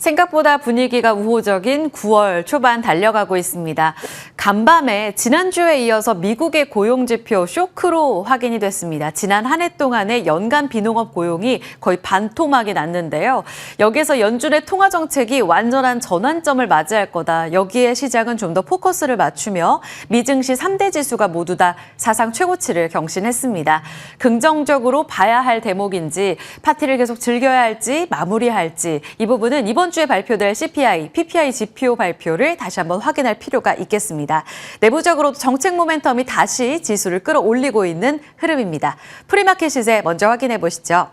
생각보다 분위기가 우호적인 9월 초반 달려가고 있습니다. 간밤에 지난주에 이어서 미국의 고용지표 쇼크로 확인이 됐습니다. 지난 한 해 동안의 연간 비농업 고용이 거의 반토막이 났는데요. 여기에서 연준의 통화 정책이 완전한 전환점을 맞이할 거다. 여기에 시장은 좀 더 포커스를 맞추며 미증시 3대 지수가 모두 다 사상 최고치를 경신했습니다. 긍정적으로 봐야 할 대목인지 파티를 계속 즐겨야 할지 마무리할지 이 부분은 이번 주에 발표될 CPI, PPI 지표 발표를 다시 한번 확인할 필요가 있겠습니다. 내부적으로 정책 모멘텀이 다시 지수를 끌어올리고 있는 흐름입니다. 프리마켓 시세 먼저 확인해 보시죠.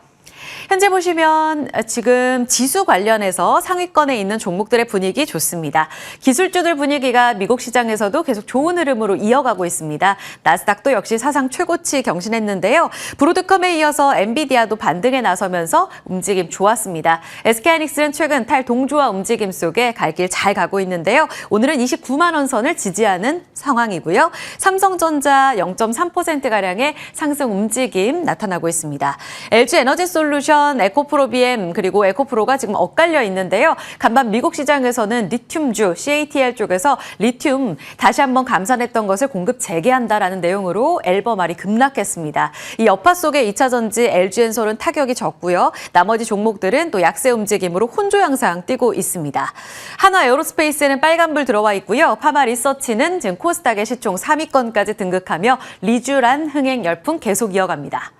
현재 보시면 지금 지수 관련해서 상위권에 있는 종목들의 분위기 좋습니다. 기술주들 분위기가 미국 시장에서도 계속 좋은 흐름으로 이어가고 있습니다. 나스닥도 역시 사상 최고치 경신했는데요. 브로드컴에 이어서 엔비디아도 반등에 나서면서 움직임 좋았습니다. SK하이닉스는 최근 탈동조화 움직임 속에 갈 길 잘 가고 있는데요. 오늘은 29만 원 선을 지지하는 상황이고요. 삼성전자 0.3%가량의 상승 움직임 나타나고 있습니다. LG에너지솔루션, 에코프로비엠 그리고 에코프로가 지금 엇갈려 있는데요. 간밤 미국 시장에서는 리튬주 CATL 쪽에서 리튬 다시 한번 감산했던 것을 공급 재개한다라는 내용으로 앨범알이 급락했습니다. 이 여파 속에 2차전지 LG엔솔은 타격이 적고요. 나머지 종목들은 또 약세 움직임으로 혼조 양상 띄고 있습니다. 한화 에어로스페이스에는 빨간불 들어와 있고요. 파마 리서치는 지금 코스닥의 시총 3위권까지 등극하며 리쥬란 흥행 열풍 계속 이어갑니다.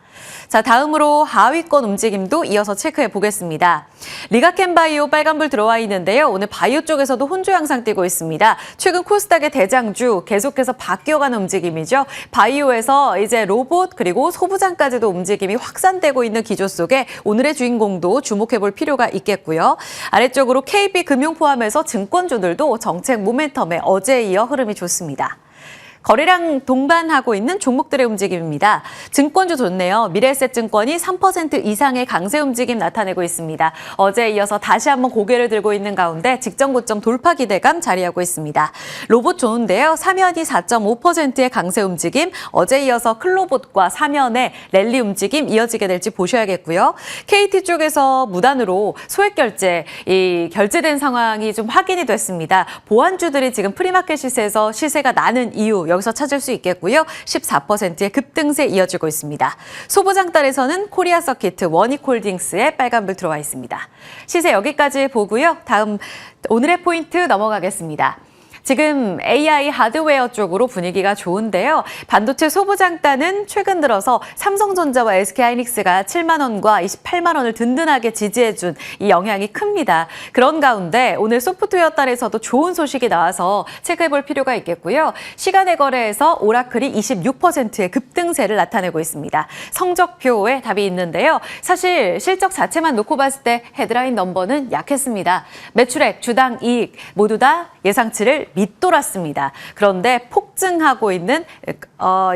자, 다음으로 하위권 움직임도 이어서 체크해 보겠습니다. 리가켄바이오 빨간불 들어와 있는데요. 오늘 바이오 쪽에서도 혼조 양상 띄고 있습니다. 최근 코스닥의 대장주 계속해서 바뀌어가는 움직임이죠. 바이오에서 이제 로봇 그리고 소부장까지도 움직임이 확산되고 있는 기조 속에 오늘의 주인공도 주목해 볼 필요가 있겠고요. 아래쪽으로 KB금융 포함해서 증권주들도 정책 모멘텀에 어제에 이어 흐름이 좋습니다. 거래량 동반하고 있는 종목들의 움직임입니다. 증권주 좋네요. 미래에셋증권이 3% 이상의 강세 움직임 나타내고 있습니다. 어제에 이어서 다시 한번 고개를 들고 있는 가운데 직전 고점 돌파 기대감 자리하고 있습니다. 로봇 좋은데요. 사면이 4.5%의 강세 움직임, 어제에 이어서 클로봇과 사면의 랠리 움직임 이어지게 될지 보셔야겠고요. KT 쪽에서 무단으로 소액 결제, 결제된 상황이 좀 확인이 됐습니다. 보안주들이 지금 프리마켓 시세에서 시세가 나는 이유, 여기서 찾을 수 있겠고요. 14%의 급등세 이어지고 있습니다. 소부장단에서는 코리아 서키트, 원익홀딩스에 빨간불 들어와 있습니다. 시세 여기까지 보고요. 다음 오늘의 포인트 넘어가겠습니다. 지금 AI 하드웨어 쪽으로 분위기가 좋은데요. 반도체 소부장단은 최근 들어서 삼성전자와 SK하이닉스가 7만 원과 28만 원을 든든하게 지지해준 이 영향이 큽니다. 그런 가운데 오늘 소프트웨어 단에서도 좋은 소식이 나와서 체크해볼 필요가 있겠고요. 시간의 거래에서 오라클이 26%의 급등세를 나타내고 있습니다. 성적표에 답이 있는데요. 사실 실적 자체만 놓고 봤을 때 헤드라인 넘버는 약했습니다. 매출액, 주당 이익 모두 다 예상치를 밑돌았습니다. 그런데 폭증하고 있는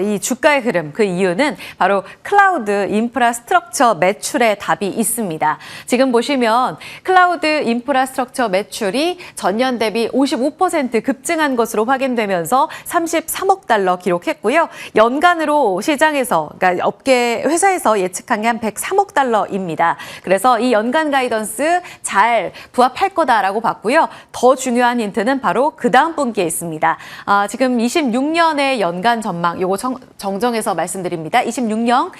이 주가의 흐름, 그 이유는 바로 클라우드 인프라스트럭처 매출에 답이 있습니다. 지금 보시면 클라우드 인프라스트럭처 매출이 전년 대비 55% 급증한 것으로 확인되면서 33억 달러 기록했고요. 연간으로 시장에서, 그러니까 업계 회사에서 예측한 게 한 103억 달러입니다. 그래서 이 연간 가이던스 잘 부합할 거다라고 봤고요. 더 중요한 힌트는 바로 그 다음 분기에 있습니다. 지금 26년의 연간 전망, 요거 정정해서 말씀드립니다. 26년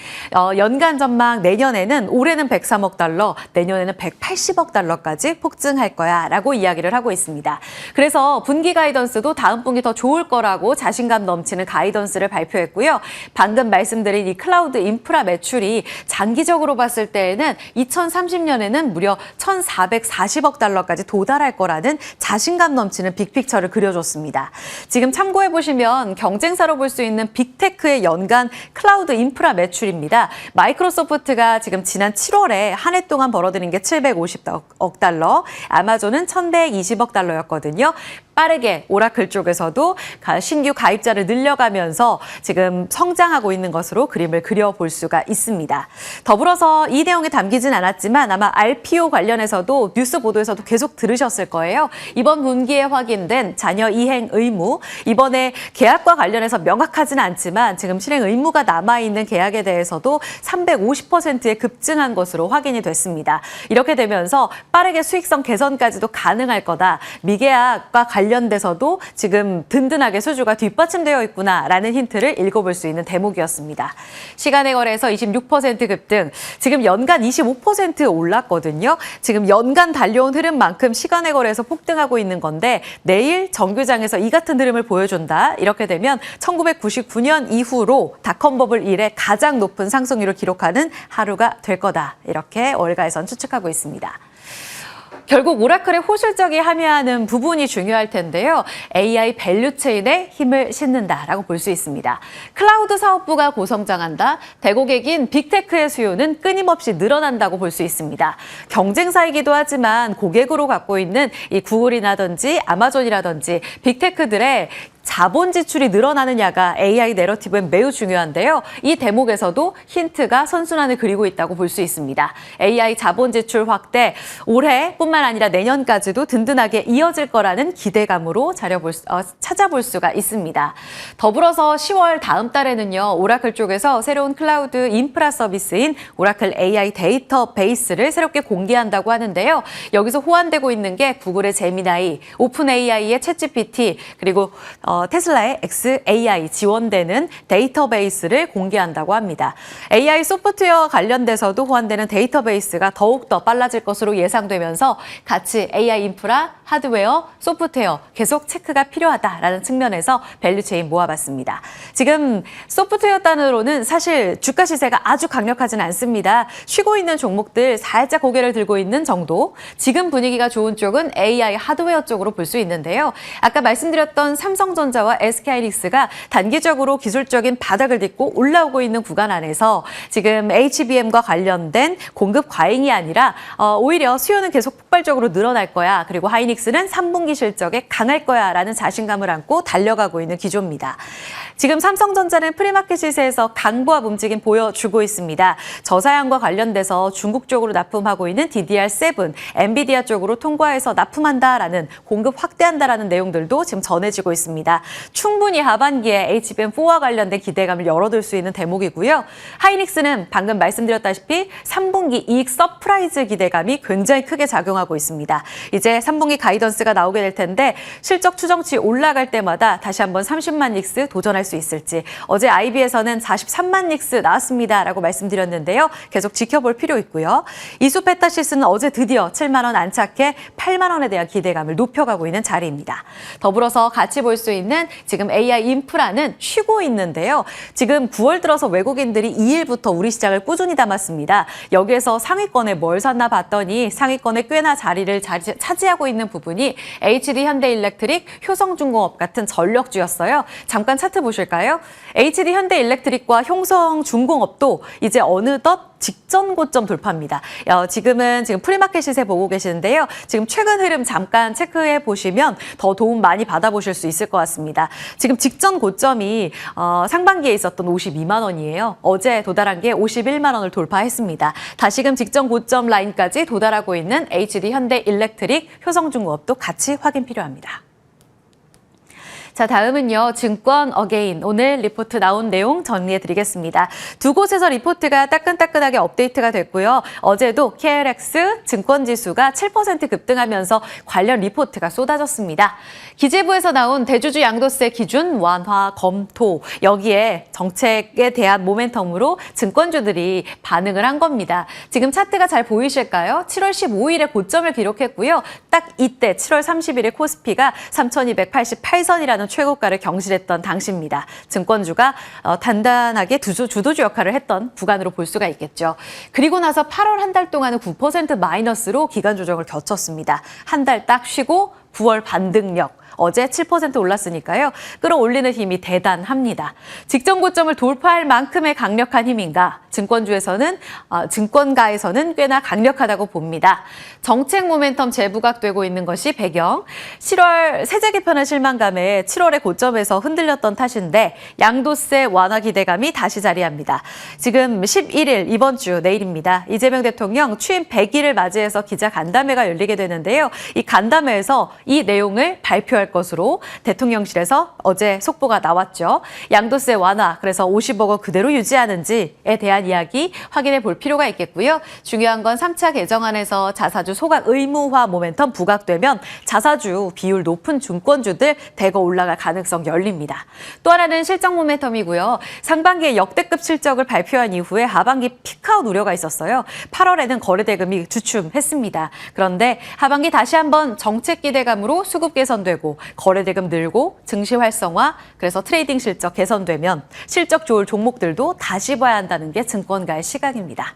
연간 전망 내년에는 올해는 103억 달러, 내년에는 180억 달러까지 폭증할 거야 라고 이야기를 하고 있습니다. 그래서 분기 가이던스도 다음 분기 더 좋을 거라고 자신감 넘치는 가이던스를 발표했고요. 방금 말씀드린 이 클라우드 인프라 매출이 장기적으로 봤을 때에는 2030년에는 무려 1,440억 달러까지 도달할 거라는 자신감 넘치는 빅픽처를 그려줬습니다. 지금 참고해보시면 경쟁사로 볼 수 있는 빅테크의 연간 클라우드 인프라 매출입니다. 마이크로소프트가 지금 지난 7월에 한 해 동안 벌어들인 게 750억 달러, 아마존은 1,120억 달러였거든요. 빠르게 오라클 쪽에서도 신규 가입자를 늘려가면서 지금 성장하고 있는 것으로 그림을 그려볼 수가 있습니다. 더불어서 이 내용에 담기진 않았지만 아마 RPO 관련해서도 뉴스 보도에서도 계속 들으셨을 거예요. 이번 분기에 확인된 자녀 이행 의무, 이번에 계약과 관련해서 명확하지는 않지만 지금 실행 의무가 남아있는 계약에 대해서도 350%에 급증한 것으로 확인이 됐습니다. 이렇게 되면서 빠르게 수익성 개선까지도 가능할 거다. 미계약과 관련돼서도 지금 든든하게 수주가 뒷받침되어 있구나라는 힌트를 읽어볼 수 있는 대목이었습니다. 시간의 거래에서 26% 급등, 지금 연간 25% 올랐거든요. 지금 연간 달려온 흐름만큼 시간의 거래에서 폭등하고 있는 건데 내일 정규장에서 이 같은 흐름을 보여준다. 이렇게 되면 1999년 이후로 닷컴 버블 이래 가장 높은 상승률을 기록하는 하루가 될 거다. 이렇게 월가에선 추측하고 있습니다. 결국 오라클의 호실적이 함유하는 부분이 중요할 텐데요. AI 밸류체인에 힘을 싣는다라고 볼 수 있습니다. 클라우드 사업부가 고성장한다. 대고객인 빅테크의 수요는 끊임없이 늘어난다고 볼 수 있습니다. 경쟁사이기도 하지만 고객으로 갖고 있는 이 구글이라든지 아마존이라든지 빅테크들의 자본 지출이 늘어나느냐가 AI 내러티브엔 매우 중요한데요. 이 대목에서도 힌트가 선순환을 그리고 있다고 볼 수 있습니다. AI 자본 지출 확대 올해뿐만 아니라 내년까지도 든든하게 이어질 거라는 기대감으로 찾아볼 수가 있습니다. 더불어서 10월 다음 달에는요. 오라클 쪽에서 새로운 클라우드 인프라 서비스인 오라클 AI 데이터베이스를 새롭게 공개한다고 하는데요. 여기서 호환되고 있는 게 구글의 제미나이, 오픈 AI의 챗GPT, 그리고 테슬라의 XAI 지원되는 데이터베이스를 공개한다고 합니다. AI 소프트웨어 관련돼서도 호환되는 데이터베이스가 더욱더 빨라질 것으로 예상되면서 같이 AI 인프라, 하드웨어, 소프트웨어 계속 체크가 필요하다라는 측면에서 밸류체인 모아봤습니다. 지금 소프트웨어 단으로는 사실 주가 시세가 아주 강력하지는 않습니다. 쉬고 있는 종목들 살짝 고개를 들고 있는 정도. 지금 분위기가 좋은 쪽은 AI 하드웨어 쪽으로 볼 수 있는데요. 아까 말씀드렸던 삼성전자와 SK하이닉스가 단기적으로 기술적인 바닥을 딛고 올라오고 있는 구간 안에서 지금 HBM과 관련된 공급 과잉이 아니라 오히려 수요는 계속 폭발적으로 늘어날 거야. 그리고 하이닉스는 3분기 실적에 강할 거야 라는 자신감을 안고 달려가고 있는 기조입니다. 지금 삼성전자는 프리마켓 시세에서 강보합 움직임 보여주고 있습니다. 저사양과 관련돼서 중국 쪽으로 납품하고 있는 DDR7, 엔비디아 쪽으로 통과해서 납품한다라는 공급 확대한다라는 내용들도 지금 전해지고 있습니다. 충분히 하반기에 HBM4와 관련된 기대감을 열어둘 수 있는 대목이고요. 하이닉스는 방금 말씀드렸다시피 3분기 이익 서프라이즈 기대감이 굉장히 크게 작용하고 있습니다. 이제 3분기 가이던스가 나오게 될 텐데 실적 추정치 올라갈 때마다 다시 한번 30만 닉스 도전할 수 있을지. 어제 IB에서는 43만 닉스 나왔습니다라고 말씀드렸는데요. 계속 지켜볼 필요 있고요. 이수페타시스는 어제 드디어 7만 원 안착해 8만 원에 대한 기대감을 높여가고 있는 자리입니다. 더불어서 같이 볼 수 있는 지금 AI 인프라는 쉬고 있는데요. 지금 9월 들어서 외국인들이 2일부터 우리 시장을 꾸준히 담았습니다. 여기에서 상위권에 뭘 샀나 봤더니 상위권에 꽤나 자리를 차지하고 있는 부분이 HD 현대일렉트릭, 효성중공업 같은 전력주였어요. 잠깐 차트 보실까요? HD 현대일렉트릭과 효성중공업도 이제 어느덧 직전 고점 돌파입니다. 지금 프리마켓 시세 보고 계시는데요. 지금 최근 흐름 잠깐 체크해 보시면 더 도움 많이 받아보실 수 있을 것 같습니다. 지금 직전 고점이 상반기에 있었던 52만 원이에요. 어제 도달한 게 51만 원을 돌파했습니다. 다시금 직전 고점 라인까지 도달하고 있는 HD 현대일렉트릭, 효성중공업도 같이 확인 필요합니다. 자, 다음은요. 증권 어게인. 오늘 리포트 나온 내용 정리해드리겠습니다. 두 곳에서 리포트가 따끈따끈하게 업데이트가 됐고요. 어제도 KLX 증권지수가 7% 급등하면서 관련 리포트가 쏟아졌습니다. 기재부에서 나온 대주주 양도세 기준 완화 검토. 여기에 정책에 대한 모멘텀으로 증권주들이 반응을 한 겁니다. 지금 차트가 잘 보이실까요? 7월 15일에 고점을 기록했고요. 딱 이때 7월 30일에 코스피가 3,288선이라는 최고가를 경신했던 당시입니다. 증권주가 단단하게 주도주 역할을 했던 구간으로 볼 수가 있겠죠. 그리고 나서 8월 한 달 동안은 9% 마이너스로 기간 조정을 거쳤습니다. 한 달 딱 쉬고 9월 반등력. 어제 7% 올랐으니까요. 끌어올리는 힘이 대단합니다. 직전 고점을 돌파할 만큼의 강력한 힘인가? 증권가에서는 꽤나 강력하다고 봅니다. 정책 모멘텀 재부각되고 있는 것이 배경. 7월 세제 개편의 실망감에 7월의 고점에서 흔들렸던 탓인데 양도세 완화 기대감이 다시 자리합니다. 지금 11일 이번 주 내일입니다. 이재명 대통령 취임 100일을 맞이해서 기자 간담회가 열리게 되는데요. 이 간담회에서 이 내용을 발표할 것으로 대통령실에서 어제 속보가 나왔죠. 양도세 완화, 그래서 50억 원 그대로 유지하는지에 대한 이야기 확인해 볼 필요가 있겠고요. 중요한 건 3차 개정안에서 자사주 소각 의무화 모멘텀 부각되면 자사주 비율 높은 증권주들 대거 올라갈 가능성 열립니다. 또 하나는 실적 모멘텀이고요. 상반기에 역대급 실적을 발표한 이후에 하반기 피크아웃 우려가 있었어요. 8월에는 거래대금이 주춤했습니다. 그런데 하반기 다시 한번 정책 기대감으로 수급 개선되고 거래대금 늘고 증시 활성화, 그래서 트레이딩 실적 개선되면 실적 좋을 종목들도 다시 봐야 한다는 게 증권가의 시각입니다.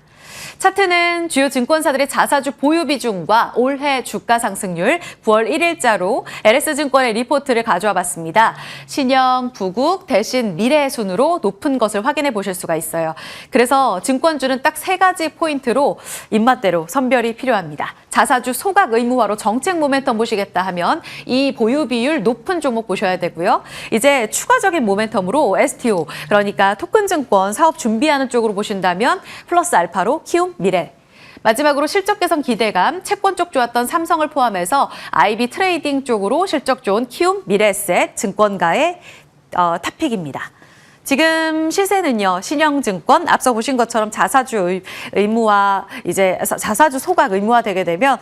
차트는 주요 증권사들의 자사주 보유 비중과 올해 주가 상승률 9월 1일자로 LS증권의 리포트를 가져와 봤습니다. 신영, 부국, 대신, 미래 순으로 높은 것을 확인해 보실 수가 있어요. 그래서 증권주는 딱 3가지 포인트로 입맛대로 선별이 필요합니다. 자사주 소각 의무화로 정책 모멘텀 보시겠다 하면 이 보유 비율 높은 종목 보셔야 되고요. 이제 추가적인 모멘텀으로 STO, 그러니까 토큰증권 사업 준비하는 쪽으로 보신다면 플러스 알파로 키움, 미래. 마지막으로 실적 개선 기대감, 채권 쪽 좋았던 삼성을 포함해서 IB 트레이딩 쪽으로 실적 좋은 키움, 미래에셋, 증권가의 탑픽입니다. 지금 시세는요, 신영증권 앞서 보신 것처럼 자사주 의무화, 이제 자사주 소각 의무화 되게 되면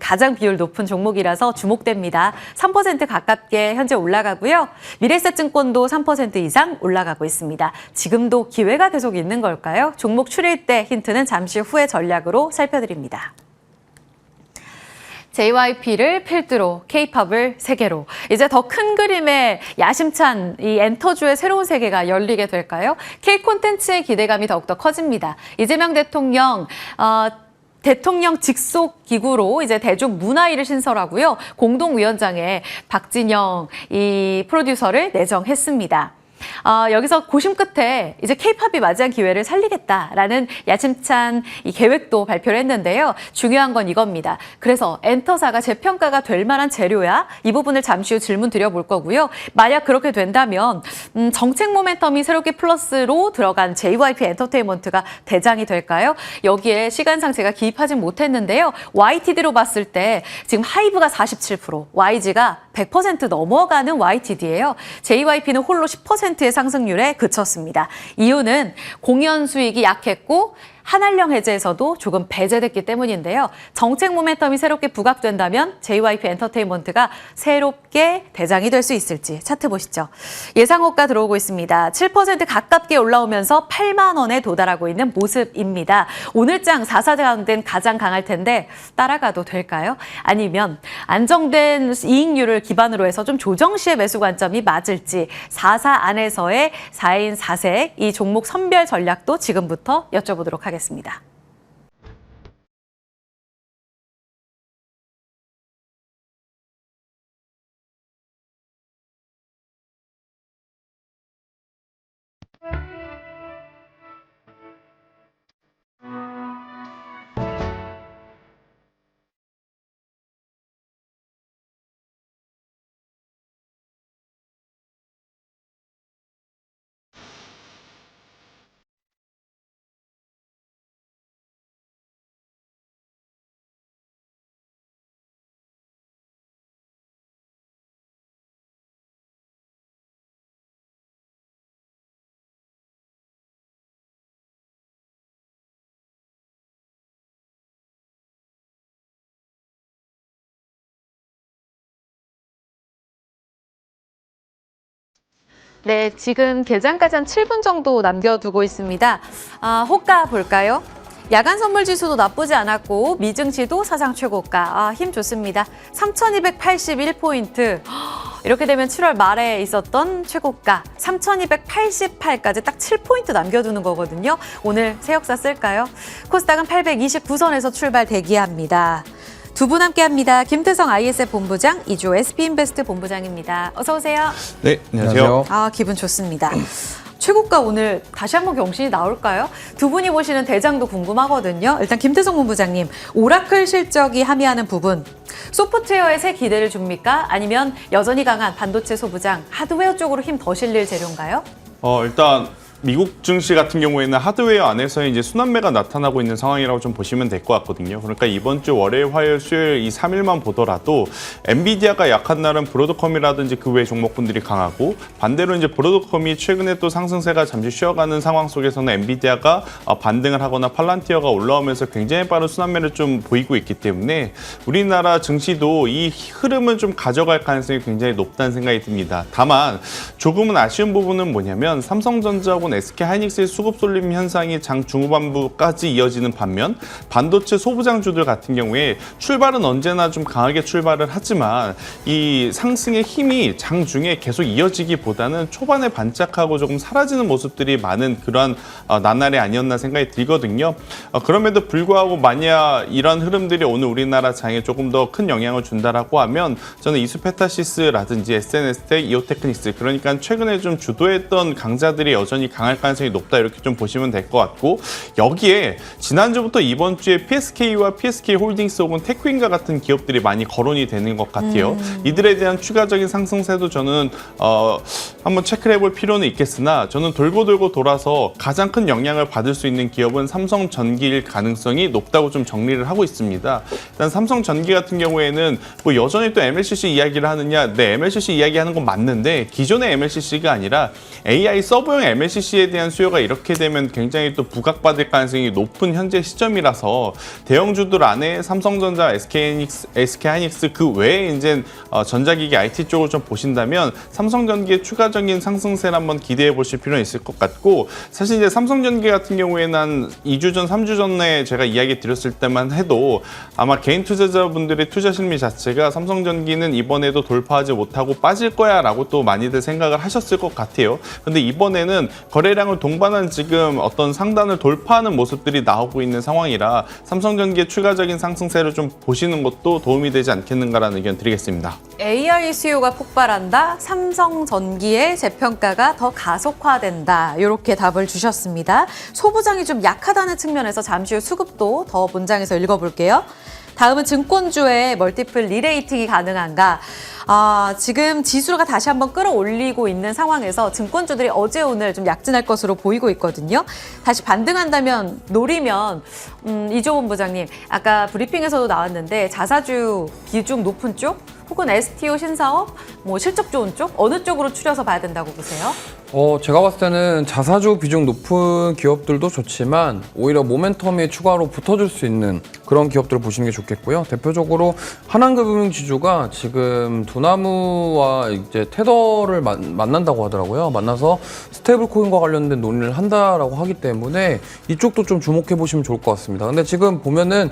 가장 비율 높은 종목이라서 주목됩니다. 3% 가깝게 현재 올라가고요. 미래에셋증권도 3% 이상 올라가고 있습니다. 지금도 기회가 계속 있는 걸까요? 종목 추릴 때 힌트는 잠시 후에 전략으로 살펴드립니다. JYP를 필두로, K-팝을 세계로. 이제 더 큰 그림의 야심찬 이 엔터주의 새로운 세계가 열리게 될까요? K 콘텐츠의 기대감이 더욱더 커집니다. 이재명 대통령 대통령 직속 기구로 이제 대중문화일을 신설하고요. 공동위원장에 박진영 이 프로듀서를 내정했습니다. 여기서 고심 끝에 이제 K-팝이 맞이한 기회를 살리겠다라는 야심찬 이 계획도 발표를 했는데요. 중요한 건 이겁니다. 그래서 엔터사가 재평가가 될 만한 재료야? 이 부분을 잠시 후 질문 드려볼 거고요. 만약 그렇게 된다면 정책 모멘텀이 새롭게 플러스로 들어간 JYP 엔터테인먼트가 대장이 될까요? 여기에 시간상 제가 기입하진 못했는데요. YTD로 봤을 때 지금 하이브가 47%, YG가 100% 넘어가는 YTD예요. JYP는 홀로 10%의 상승률에 그쳤습니다. 이유는 공연 수익이 약했고 한한령 해제에서도 조금 배제됐기 때문인데요. 정책 모멘텀이 새롭게 부각된다면 JYP 엔터테인먼트가 새롭게 대장이 될 수 있을지 차트 보시죠. 예상호가 들어오고 있습니다. 7% 가깝게 올라오면서 8만 원에 도달하고 있는 모습입니다. 오늘장 4사 가운데는 가장 강할 텐데 따라가도 될까요? 아니면 안정된 이익률을 기반으로 해서 좀 조정 시의 매수 관점이 맞을지 4사 안에서의 4인 4색 이 종목 선별 전략도 지금부터 여쭤보도록 하겠습니다. 네, 지금 개장까지 한 7분 정도 남겨두고 있습니다. 호가 볼까요? 야간 선물 지수도 나쁘지 않았고 미증시도 사상 최고가. 힘 좋습니다. 3,281포인트. 이렇게 되면 7월 말에 있었던 최고가 3,288까지 딱 7포인트 남겨두는 거거든요. 오늘 새 역사 쓸까요? 코스닥은 829선에서 출발 대기합니다. 두 분 함께합니다. 김태성 ISF 본부장, 이주호 SP인베스트 본부장입니다. 어서 오세요. 네, 안녕하세요. 기분 좋습니다. 최고가 오늘 다시 한번 경신이 나올까요? 두 분이 보시는 대장도 궁금하거든요. 일단 김태성 본부장님, 오라클 실적이 함의하는 부분, 소프트웨어에 새 기대를 줍니까? 아니면 여전히 강한 반도체 소부장, 하드웨어 쪽으로 힘 더 실릴 재료인가요? 일단 미국 증시 같은 경우에는 하드웨어 안에서 이제 순환매가 나타나고 있는 상황이라고 좀 보시면 될 것 같거든요. 그러니까 이번 주 월요일, 화요일, 수요일 이 3일만 보더라도 엔비디아가 약한 날은 브로드컴이라든지 그 외 종목군들이 강하고, 반대로 이제 브로드컴이 최근에 또 상승세가 잠시 쉬어가는 상황 속에서는 엔비디아가 반등을 하거나 팔란티어가 올라오면서 굉장히 빠른 순환매를 좀 보이고 있기 때문에 우리나라 증시도 이 흐름을 좀 가져갈 가능성이 굉장히 높다는 생각이 듭니다. 다만 조금은 아쉬운 부분은 뭐냐면 삼성전자하고 SK하이닉스의 수급 쏠림 현상이 장 중후반부까지 이어지는 반면, 반도체 소부장주들 같은 경우에 출발은 언제나 좀 강하게 출발을 하지만 이 상승의 힘이 장중에 계속 이어지기보다는 초반에 반짝하고 조금 사라지는 모습들이 많은 그러한 나날이 아니었나 생각이 들거든요. 그럼에도 불구하고 만약 이런 흐름들이 오늘 우리나라 장에 조금 더 큰 영향을 준다라고 하면 저는 이수페타시스라든지 SNS텍, 이오테크닉스, 그러니까 최근에 좀 주도했던 강자들이 여전히 강할 가능성이 높다, 이렇게 좀 보시면 될 것 같고, 여기에 지난주부터 이번 주에 PSK와 PSK홀딩스 혹은 테크윈과 같은 기업들이 많이 거론이 되는 것 같아요. 이들에 대한 추가적인 상승세도 저는 한번 체크를 해볼 필요는 있겠으나, 저는 돌고 돌아서 가장 큰 영향을 받을 수 있는 기업은 삼성전기일 가능성이 높다고 좀 정리를 하고 있습니다. 일단 삼성전기 같은 경우에는 뭐 여전히 또 MLCC 이야기를 하느냐, 네, MLCC 이야기하는 건 맞는데 기존의 MLCC가 아니라 AI 서버용 MLCC에 대한 수요가 이렇게 되면 굉장히 또 부각받을 가능성이 높은 현재 시점이라서 대형주들 안에 삼성전자, SK하이닉스 그 외에 이제 전자기기 IT 쪽을 좀 보신다면 삼성전기의 추가적인 상승세를 한번 기대해 보실 필요는 있을 것 같고, 사실 이제 삼성전기 같은 경우에는 한 2주 전, 3주 전에 제가 이야기 드렸을 때만 해도 아마 개인 투자자분들의 투자 심리 자체가 삼성전기는 이번에도 돌파하지 못하고 빠질 거야 라고 또 많이들 생각을 하셨을 것 같아요. 근데 이번에는 거래량을 동반한 지금 어떤 상단을 돌파하는 모습들이 나오고 있는 상황이라 삼성전기의 추가적인 상승세를 좀 보시는 것도 도움이 되지 않겠는가라는 의견 드리겠습니다. AI 수요가 폭발한다, 삼성전기의 재평가가 더 가속화된다, 이렇게 답을 주셨습니다. 소부장이 좀 약하다는 측면에서 잠시 후 수급도 더 본장에서 읽어볼게요. 다음은 증권주의 멀티플 리레이팅이 가능한가? 지금 지수가 다시 한번 끌어올리고 있는 상황에서 증권주들이 어제 오늘 좀 약진할 것으로 보이고 있거든요. 다시 반등한다면, 노리면 이주호 본부장님, 아까 브리핑에서도 나왔는데 자사주 비중 높은 쪽 혹은 STO 신사업, 뭐 실적 좋은 쪽, 어느 쪽으로 추려서 봐야 된다고 보세요? 제가 봤을 때는 자사주 비중 높은 기업들도 좋지만 오히려 모멘텀이 추가로 붙어줄 수 있는 그런 기업들을 보시는 게 좋겠고요. 대표적으로 한한금융지주가 지금 두나무와 이제 테더를 만난다고 하더라고요. 만나서 스테이블 코인과 관련된 논의를 한다라고 하기 때문에 이쪽도 좀 주목해 보시면 좋을 것 같습니다. 근데 지금 보면은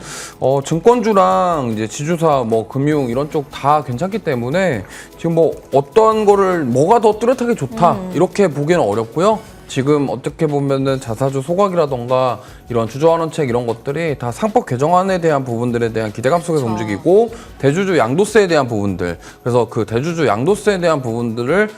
증권주랑 이제 지주사, 뭐 금융 이런 쪽 다 괜찮기 때문에 지금 뭐 어떤 거를 뭐가 더 뚜렷하게 좋다 이렇게 보기는 어렵고요. 지금 어떻게 보면은 자사주 소각이라던가 이런 주주환원책 이런 것들이 다 상법 개정안에 대한 부분들에 대한 기대감 속에서 움직이고, 대주주 양도세에 대한 부분들, 그래서 그 대주주 양도세에 대한 부분들을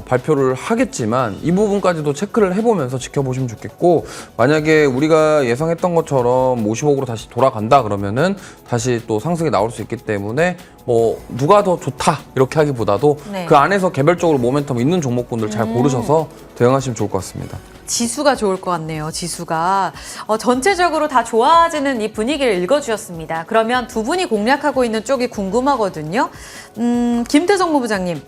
발표를 하겠지만 이 부분까지도 체크를 해보면서 지켜보시면 좋겠고, 만약에 우리가 예상했던 것처럼 50억으로 다시 돌아간다 그러면은 다시 또 상승이 나올 수 있기 때문에 뭐 누가 더 좋다 이렇게 하기보다도 그 안에서 개별적으로 모멘텀 있는 종목군들 잘 고르셔서 대응하시면 좋을 것 같습니다. 지수가 좋을 것 같네요. 지수가 전체적으로 다 좋아지는 이 분위기를 읽어주셨습니다. 그러면 두 분이 공략하고 있는 쪽이 궁금하거든요. 김태성 본부장님,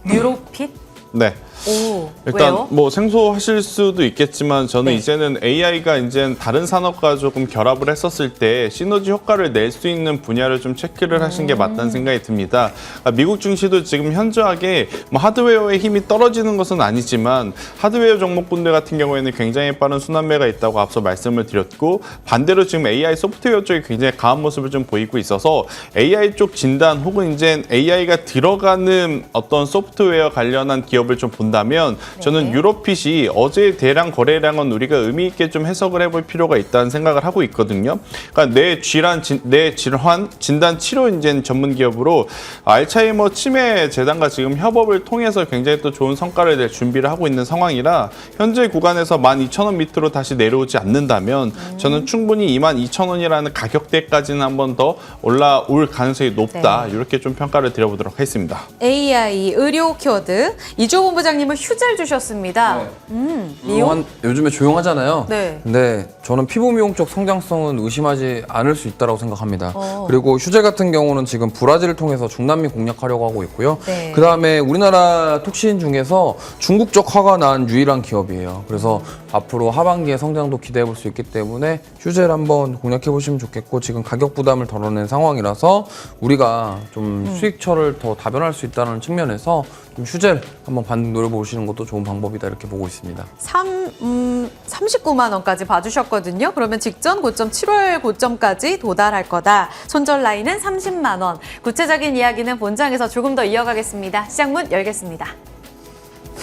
뉴로핏? 네. 오, 일단 왜요? 뭐 생소하실 수도 있겠지만 저는 이제는 AI가 이제 다른 산업과 조금 결합을 했었을 때 시너지 효과를 낼 수 있는 분야를 좀 체크를 하신 게 맞다는 생각이 듭니다. 미국 증시도 지금 현저하게 뭐 하드웨어의 힘이 떨어지는 것은 아니지만 하드웨어 종목군들 같은 경우에는 굉장히 빠른 순환매가 있다고 앞서 말씀을 드렸고, 반대로 지금 AI 소프트웨어 쪽이 굉장히 강한 모습을 좀 보이고 있어서 AI 쪽 진단 혹은 이제 AI가 들어가는 어떤 소프트웨어 관련한 기업을 좀 보는 본다면 저는 유로핏이 어제의 대량 거래량은 우리가 의미 있게 좀 해석을 해볼 필요가 있다는 생각을 하고 있거든요. 그러니까 뇌 질환 진단 치료 인젠 전문 기업으로 알츠하이머 치매 재단과 지금 협업을 통해서 굉장히 또 좋은 성과를 낼 준비를 하고 있는 상황이라 현재 구간에서 12,000원 밑으로 다시 내려오지 않는다면 저는 충분히 22,000원이라는 가격대까지는 한 번 더 올라올 가능성이 높다. 이렇게 좀 평가를 드려보도록 하겠습니다. AI 의료 키워드 이주호 본부장님은 휴재를 주셨습니다. 미용? 요즘에 조용하잖아요. 네. 근데 저는 피부 미용 쪽 성장성은 의심하지 않을 수 있다고 생각합니다. 그리고 휴재 같은 경우는 지금 브라질을 통해서 중남미 공략하려고 하고 있고요. 네. 그다음에 우리나라 톡신 중에서 중국 쪽 화가 난 유일한 기업이에요. 그래서 앞으로 하반기에 성장도 기대해 볼 수 있기 때문에 휴재를 한번 공략해 보시면 좋겠고, 지금 가격 부담을 덜어낸 상황이라서 우리가 좀 수익처를 더 다변할 수 있다는 측면에서 좀 휴재를 한번 반등 노려보시는 것도 좋은 방법이다, 이렇게 보고 있습니다. 39만 원까지 봐주셨거든요. 그러면 직전 고점 7월 고점까지 도달할 거다. 손절 라인은 30만 원. 구체적인 이야기는 본장에서 조금 더 이어가겠습니다. 시장문 열겠습니다.